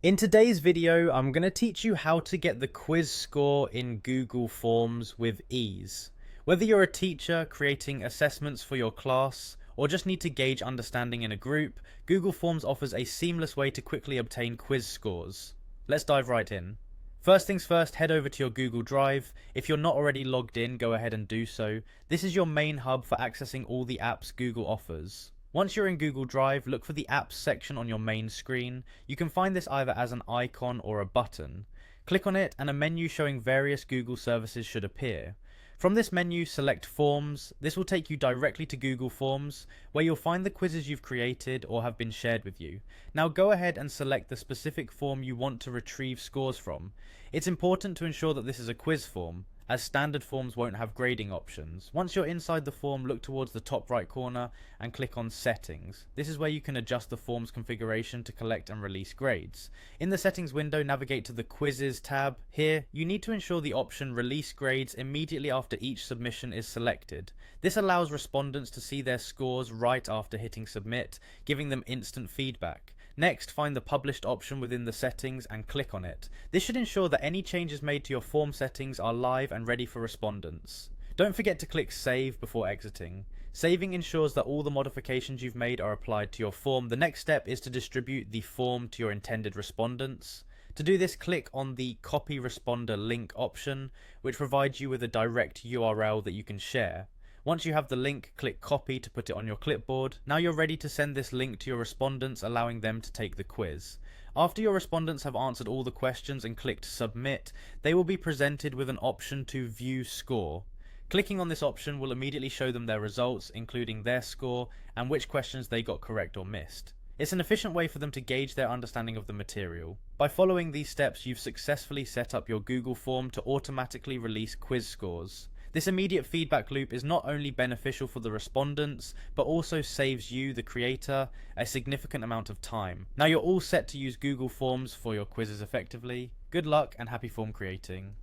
In today's video, I'm going to teach you how to get the quiz score in Google Forms with ease. Whether you're a teacher creating assessments for your class, or just need to gauge understanding in a group, Google Forms offers a seamless way to quickly obtain quiz scores. Let's dive right in. First things first, head over to your Google Drive. If you're not already logged in, go ahead and do so. This is your main hub for accessing all the apps Google offers. Once you're in Google Drive, look for the Apps section on your main screen. You can find this either as an icon or a button. Click on it and a menu showing various Google services should appear. From this menu, select Forms. This will take you directly to Google Forms, where you'll find the quizzes you've created or have been shared with you. Now go ahead and select the specific form you want to retrieve scores from. It's important to ensure that this is a quiz form, as standard forms won't have grading options. Once you're inside the form, look towards the top right corner and click on Settings. This is where you can adjust the form's configuration to collect and release grades. In the Settings window, navigate to the Quizzes tab. Here, you need to ensure the option Release Grades immediately after each submission is selected. This allows respondents to see their scores right after hitting Submit, giving them instant feedback. Next, find the Published option within the settings and click on it. This should ensure that any changes made to your form settings are live and ready for respondents. Don't forget to click Save before exiting. Saving ensures that all the modifications you've made are applied to your form. The next step is to distribute the form to your intended respondents. To do this, click on the Copy Responder Link option, which provides you with a direct URL that you can share. Once you have the link, click Copy to put it on your clipboard. Now you're ready to send this link to your respondents, allowing them to take the quiz. After your respondents have answered all the questions and clicked Submit, they will be presented with an option to View Score. Clicking on this option will immediately show them their results, including their score and which questions they got correct or missed. It's an efficient way for them to gauge their understanding of the material. By following these steps, you've successfully set up your Google form to automatically release quiz scores. This immediate feedback loop is not only beneficial for the respondents, but also saves you, the creator, a significant amount of time. Now you're all set to use Google Forms for your quizzes effectively. Good luck and happy form creating.